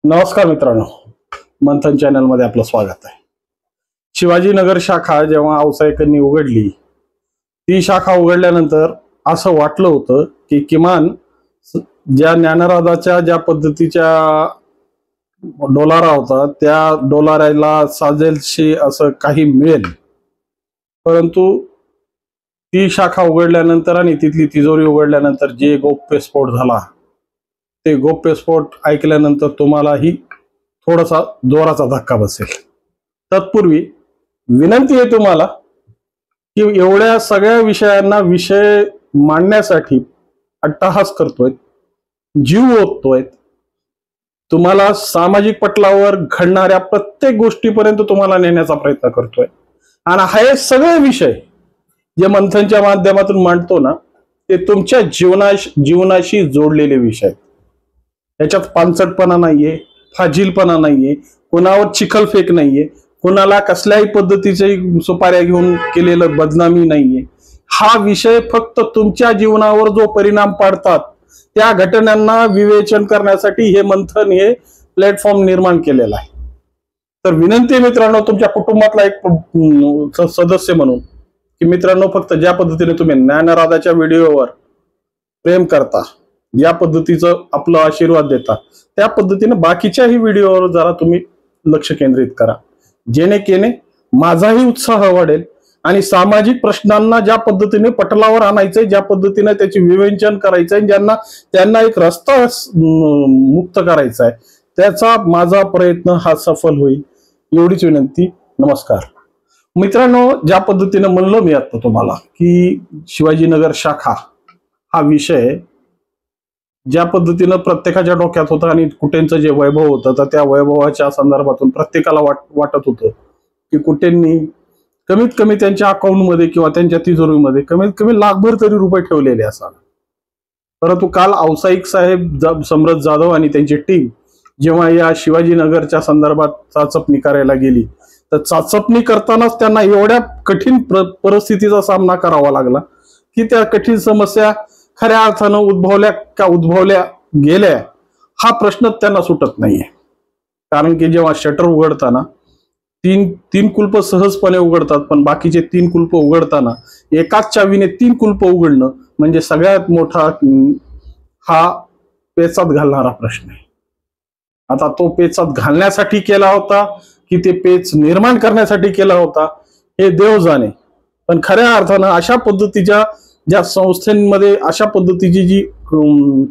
नमस्कार मित्रांनो, मंथन चॅनल मध्ये आपलं स्वागत आहे। शिवाजीनगर शाखा जेव्हा व्यावसायिकांनी उघडली, ती शाखा उघडल्यानंतर असं वाटलं होतं की किमान ज्या ज्ञानराजाच्या ज्या पद्धतीच्या डोलारा होता त्या डोलाराला साजेलशी असं काही मिळेल, परंतु ती शाखा उघडल्यानंतर आणि तिथली तिजोरी उघडल्यानंतर जे गौप्यस्फोट झाला, ते गौप्यस्फोट ऐकल्यानंतर तुम्हालाही थोडासा जोराचा धक्का बसेल। तत्पूर्वी विनंती आहे तुम्हाला की एवढ्या सगळ्या विषयांना विषय मांडण्यासाठी अट्टहास करतोय, जीव ओततोय, तुम्हाला सामाजिक पटलावर घडणाऱ्या प्रत्येक गोष्टीपर्यंत तुम्हाला नेण्याचा प्रयत्न करतोय, आणि हे सगळे विषय जे मंथनच्या माध्यमातून मांडतो ना, ते तुमच्या जीवनाशी जोडलेले विषय आहेत। याच्यात पानसटपणा नाहीये, फाजीलपणा नाहीये, कोणावर चिखलफेक नाहीये, कोणाला कसल्याही पद्धतीचे सुपाऱ्या घेऊन केलेलं बदनामी नाहीये। हा विषय फक्त तुमच्या जीवनावर जो परिणाम पाडतात त्या घटनांना विवेचन करण्यासाठी हे मंथन हे प्लॅटफॉर्म निर्माण केलेला आहे। तर विनंती मित्रांनो, तुमच्या कुटुंबातला एक सदस्य म्हणून की मित्रांनो, फक्त ज्या पद्धतीने तुम्ही ज्ञानराजाच्या व्हिडिओवर प्रेम करता, या पद्धतीचं आपलं आशीर्वाद देता, त्या पद्धतीने बाकीच्याही व्हिडिओवर जरा तुम्ही लक्ष केंद्रित करा, जेणेकेने माझाही उत्साह वाढेल आणि सामाजिक प्रश्नांना ज्या पद्धतीने पटलावर आणायचंय, ज्या पद्धतीने त्याचे विवेचन करायचंय, ज्यांना त्यांना एक रस्ता मुक्त करायचा आहे, त्याचा माझा प्रयत्न हा सफल होईल, एवढीच विनंती। नमस्कार मित्रांनो, ज्या पद्धतीने म्हणलं मी आता तुम्हाला की शिवाजीनगर शाखा हा विषय ज्या पद्धतीनं प्रत्येकाच्या डोक्यात होता आणि कुटेंचं जे वैभव होतं, तर त्या वैभवाच्या संदर्भातून प्रत्येकाला वाटत होतं की कुटेंनी कमीत कमी त्यांच्या अकाउंटमध्ये किंवा त्यांच्या तिजोरीमध्ये कमीत कमी लाखभर तरी रुपये ठेवलेले असावे। परंतु काल व्यावसायिक साहेब समरथ जाधव आणि त्यांची टीम जेव्हा या शिवाजीनगरच्या संदर्भात चाचपणी करायला गेली, तर चाचपणी करतानाच त्यांना एवढ्या कठीण परिस्थितीचा सामना करावा लागला की त्या कठीण समस्या खऱ्या अर्थानं उद्भवल्या गेल्या हा प्रश्न त्यांना सुटत नाहीये। कारण की जेव्हा शटर उघडताना तीन कुलप सहजपणे उघडतात, पण बाकीचे 3 कुलप उघडताना एकाच चावीने 3 कुलप उघडणं म्हणजे सगळ्यात मोठा हा पेचात घालणारा प्रश्न आहे। आता तो पेचात घालण्यासाठी केला होता की ते पेच निर्माण करण्यासाठी केला होता हे देव जाणे, पण खऱ्या अर्थानं अशा पद्धतीच्या ज्या संस्थांमध्ये अशा पद्धतीची जी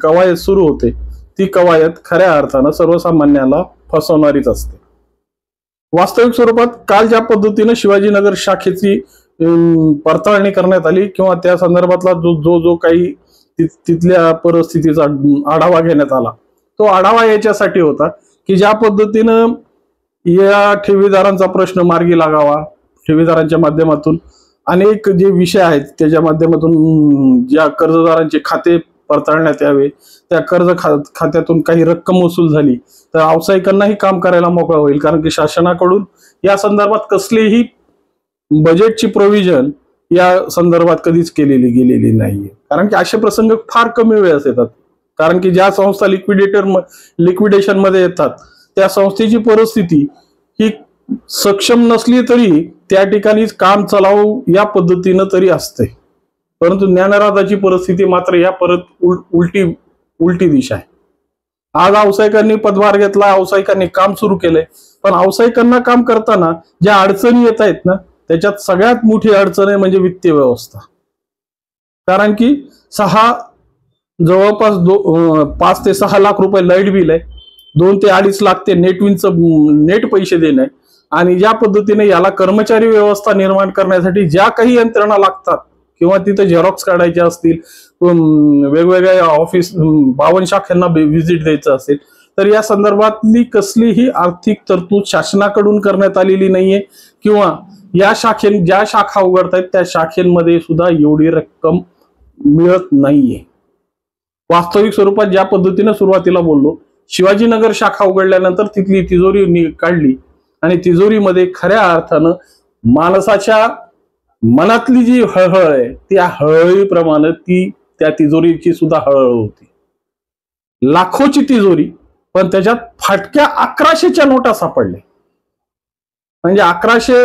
कवायत सुरू होते, ती कवायत खऱ्या अर्थानं सर्वसामान्याला फसवणारीच असते। वास्तविक स्वरूपात काल ज्या पद्धतीने शिवाजीनगर शाखेची पडताळणी करण्यात आली किंवा त्या संदर्भातला जो काही तिथल्या परिस्थितीचा आढावा घेण्यात आला, तो आढावा याच्यासाठी होता की ज्या पद्धतीनं या ठेवीदारांचा प्रश्न मार्गी लागावा, ठेवीदारांच्या माध्यमातून अनेक जे विषय आहेत त्याच्या माध्यमातून ज्या कर्जदारांचे खाते पडताळण्यात यावे, त्या कर्ज खात्यातून काही रक्कम वसूल झाली तर व्यावसायिकांनाही काम करायला मोकळा होईल। कारण की शासनाकडून या संदर्भात कसलीही बजेटची प्रोव्हिजन या संदर्भात कधीच गेलेली नाहीये। कारण की असे प्रसंग फार कमी वेळेस येतात, कारण की ज्या संस्था लिक्विडेशन मध्ये येतात त्या संस्थेची परिस्थिती ही सक्षम नसली तरी त्या ठिकाणी काम चालवू या पद्धतीनं तरी असते, परंतु ज्ञानराजाची परिस्थिती मात्र या परत उलटी दिशा आहे। आज व्यावसायिकांनी पदभार घेतला, व्यावसायिकांनी काम सुरू केलंय, पण व्यावसायिकांना काम करताना ज्या अडचणी येत आहेत ना, त्याच्यात सगळ्यात मोठी अडचण आहे म्हणजे वित्तीय व्यवस्था। कारण की जवळपास 5 ते 6 लाख रुपये लाईट बिल आहे, 2 ते 2.5 लाख ते नेट पैसे देणे, आणि ज्या पद्धतीने याला कर्मचारी व्यवस्था निर्माण करण्यासाठी ज्या काही यंत्रणा लागतात किंवा तिथे झेरॉक्स काढायचे असतील, वेगवेगळ्या ऑफिस 52 शाखांना व्हिजिट द्यायचं असेल, तर या संदर्भातली कसलीही आर्थिक तरतूद शासनाकडून करण्यात आलेली नाहीये किंवा ज्या शाखा उघडतायत त्या शाखेमध्ये सुद्धा एवढी रक्कम मिळत नाहीये। वास्तविक स्वरूपात ज्या पद्धतीने सुरुवातीला बोललो, शिवाजीनगर शाखा उघडल्यानंतर तिथली तिजोरी काढली आणि तिजोरीमध्ये खऱ्या अर्थानं माणसाच्या मनातली जी हळहळ आहे त्या हळहळीप्रमाणे त्या तिजोरीची सुद्धा हळहळ होती। लाखोची तिजोरी, पण त्याच्यात फाटक्या 1100च्या नोटा सापडल्या. म्हणजे 1100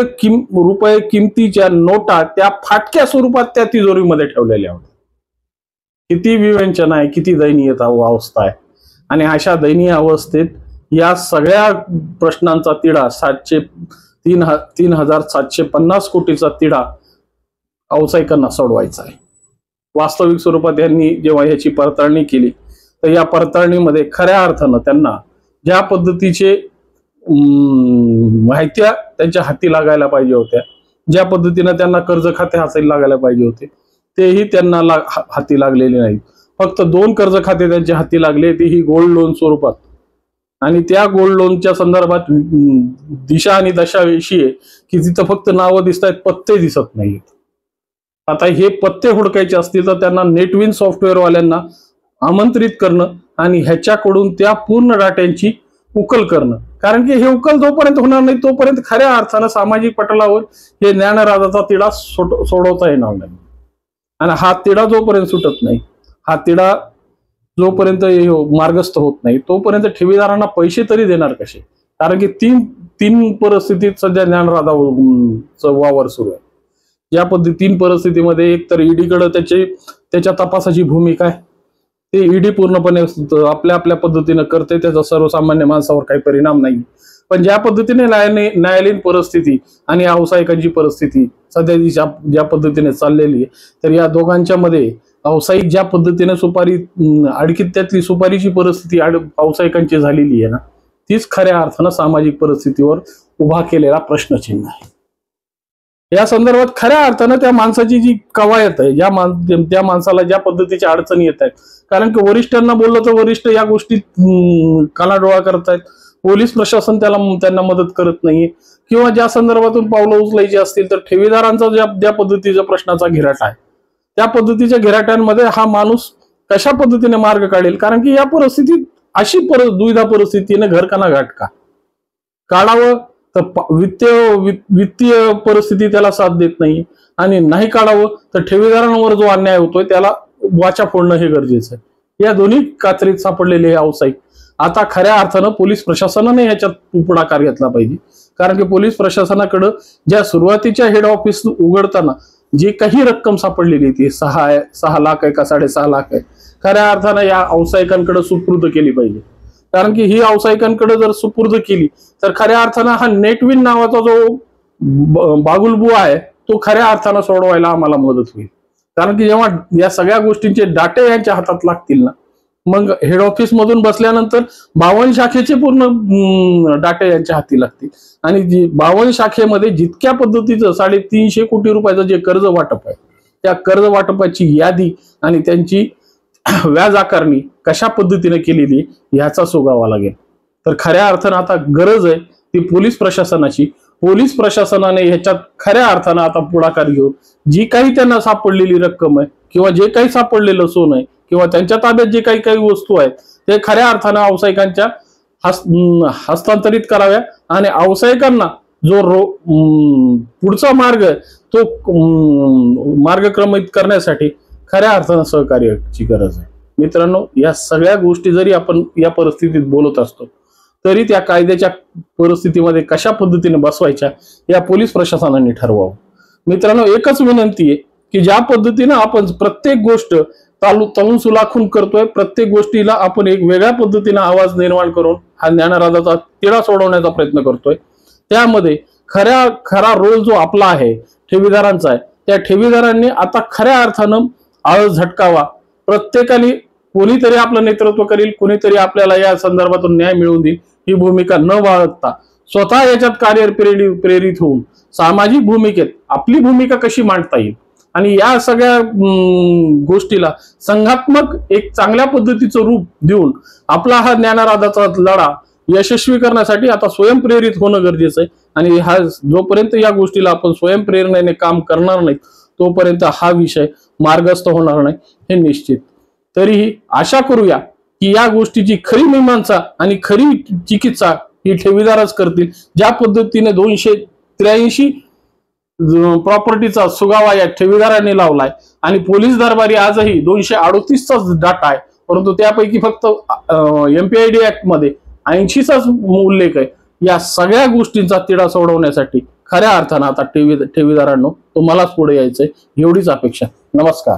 रुपये किमतीच्या नोटा त्या फाटक्या स्वरूपात त्या तिजोरीमध्ये ठेवलेल्या होत्या. किती विवेचन आहे, किती दयनीय अवस्था आहे. आणि अशा दयनीय अवस्थेत या सगळ्या प्रश्नांचा तिढा 3,750 कोटीचा तिढा व्यावसायिकांना सोडवायचा आहे. वास्तविक स्वरूपात यांनी जेव्हा याची पडताळणी केली तर या पडताळणीमध्ये खऱ्या अर्थानं त्यांना ज्या पद्धतीचे माहित्या त्यांच्या हाती लागायला पाहिजे होत्या, ज्या पद्धतीनं त्यांना कर्ज खाते हाती लागायला पाहिजे होते, तेही त्यांना हाती लागलेले नाही. फक्त 2 कर्ज खाते त्यांच्या हाती लागले, तेही गोल्ड लोन स्वरूपात. आणि त्या गोल्ड लोनच्या संदर्भात दिशा आणि दशा अशी आहे की तिथं फक्त नावं दिसत आहेत, पत्ते दिसत नाहीत. आता हे पत्ते हुडकायचे असतील तर त्यांना नेटविन सॉफ्टवेअरवाल्यांना आमंत्रित करणं आणि ह्याच्याकडून त्या पूर्ण डाट्यांची उकल करणं. कारण की हे उकल जोपर्यंत होणार नाही तोपर्यंत खऱ्या अर्थानं सामाजिक पटलावर हे ज्ञानराजाचा तिढा सोडवता येणार नाही. आणि हा तिढा जोपर्यंत सुटत नाही, हा तिढा जोपर्यंत मार्गस्थ होत नाही तोपर्यंत ठेवीदारांना पैसे तरी देणार कसे. कारण की तीन परिस्थितीत सध्या ज्ञानराजाचा वावर सुरू आहे. या 3 परिस्थितीमध्ये एक तर ईडीकडे त्याच्या तपासाची भूमिका आहे, ते ईडी पूर्णपणे आपल्या आपल्या पद्धतीनं करते, त्याचा सर्वसामान्य माणसावर काही परिणाम नाही. पण ज्या पद्धतीने न्यायालयीन परिस्थिती आणि व्यावसायिकांची परिस्थिती सध्या ज्या पद्धतीने चाललेली आहे, तर या दोघांच्या मध्ये व्यावसायिक ज्या पद्धतीने सुपारी त्यातली सुपारीची परिस्थिती व्यावसायिकांची झालेली आहे ना, तीच खऱ्या अर्थानं सामाजिक परिस्थितीवर उभा केलेला प्रश्नचिन्ह आहे. या संदर्भात खऱ्या अर्थानं त्या माणसाची जी कवायत आहे, त्या माणसाला ज्या पद्धतीच्या अडचणी येत आहेत, कारण की वरिष्ठांना बोललं तर वरिष्ठ या गोष्टीत कानाडोळा करतायत, पोलीस प्रशासन त्यांना मदत करत नाहीये, किंवा ज्या संदर्भातून पावलं उचलायची असतील तर ठेवीदारांचा ज्या पद्धतीचा प्रश्नाचा घिराटा आहे, त्या पद्धतीच्या घिराट्यांमध्ये हा माणूस कशा पद्धतीने मार्ग काढेल. कारण की या परिस्थितीत अशी दुविधा परिस्थितीने घर काना घाट काढावं तर वित्तीय परिस्थिती त्याला साथ देत नाही, आणि नाही काढावं तर ठेवीदारांवर जो अन्याय होतोय त्याला वाचा फोडणं हे गरजेचं आहे. या दोन्ही कात्रीत सापडलेले हे व्यावसायिक आता खऱ्या अर्थानं पोलीस प्रशासनाने ह्याच्यात पुढाकार घेतला पाहिजे. कारण की पोलीस प्रशासनाकडे ज्या सुरुवातीच्या हेड ऑफिस उघडताना जी काही रक्कम सापडलेली ती 6 लाख आहे का 6.5 लाख आहे, खऱ्या अर्थानं या व्यावसायिकांकडे सुपूर्द केली पाहिजे. कारण की ही व्यावसायिकांकडे जर सुपूर्द केली तर खऱ्या अर्थानं हा नेटविन नावाचा जो बागुलबुवा आहे तो खऱ्या अर्थानं सोडवायला आम्हाला मदत होईल. कारण की जेव्हा या सगळ्या गोष्टींचे डाटे यांच्या हातात लागतील ना, मग हेड ऑफिस मधून बसल्यानंतर 52 शाखेचे पूर्ण डाटे यांच्या हाती लागतील. आणि 52 शाखेमध्ये जितक्या पद्धतीचं 350 कोटी रुपयाचं जे कर्ज वाटप आहे, त्या कर्ज वाटपाची यादी आणि त्यांची व्याज आकारणी कशा पद्धतीने केलेली ह्याचा सुगावा लागेल. तर खऱ्या अर्थानं आता गरज आहे ती पोलीस प्रशासनाची. पोलीस प्रशासनाने ह्याच्यात खऱ्या अर्थानं आता पुढाकार घेऊन जी काही त्यांना सापडलेली रक्कम आहे किंवा जे काही सापडलेलं सोनं आहे किंवा त्यांच्या ताब्यात जे काही वस्तू आहेत ते खऱ्या अर्थानं व्यावसायिकांच्या हस्तांतरित कराव्या, आणि व्यावसायिकांना जो पुढचा मार्ग तो मार्गक्रमित करण्यासाठी खऱ्या अर्थानं सहकार्याची गरज आहे. मित्रांनो, या सगळ्या गोष्टी जरी आपण या परिस्थितीत बोलत असतो तरी त्या कायद्याच्या परिस्थितीमध्ये कशा पद्धतीने बसवायच्या या पोलीस प्रशासनाने ठरवावं. मित्रांनो, एकच विनंती आहे की ज्या पद्धतीनं आपण प्रत्येक गोष्ट तळून सुलाखून करतोय, प्रत्येक गोष्टीला आपण एक वेगळ्या पद्धतीने आवाज निर्माण करून हा ज्ञानराजाचा तिढा सोडवण्याचा प्रयत्न करतोय, त्यामध्ये खरा रोल जो आपला आहे ठेवीदारांचा आहे, त्या ठेवीदारांनी आता खऱ्या अर्थानं आळस झटकावा. प्रत्येकाने कोणीतरी आपलं नेतृत्व करील, कोणीतरी आपल्याला या संदर्भातून न्याय मिळवून देईल ही भूमिका न बाळगता स्वतः याच्यात कार्य प्रेरित होऊन सामाजिक भूमिकेत आपली भूमिका कशी मांडता येईल आणि या सगळ्या गोष्टीला संघात्मक एक चांगल्या पद्धतीचं रूप देऊन आपला हा ज्ञानराजाचा लढा यशस्वी करण्यासाठी आता स्वयंप्रेरित होणं गरजेचं आहे. आणि हा जोपर्यंत या गोष्टीला आपण स्वयंप्रेरणेने काम करणार नाही तोपर्यंत हा विषय मार्गस्थ होणार नाही हे निश्चित. तरीही आशा करूया की या गोष्टीची खरी मीमांसा आणि खरी चिकित्सा ही ठेवीदारच करतील. ज्या पद्धतीने 283 प्रॉपर्टीचा सुगावा या ठेवीदारांनी लावलाय आणि पोलीस दरबारी आजही 238चा डाटा आहे, परंतु त्यापैकी फक्त MPID ऍक्ट मध्ये 80चाच उल्लेख आहे. या सगळ्या गोष्टींचा तिढा सोडवण्यासाठी खऱ्या अर्थानं आता ठेवीदारांनो तुम्हालाच पुढे यायचंय, एवढीच अपेक्षा. नमस्कार.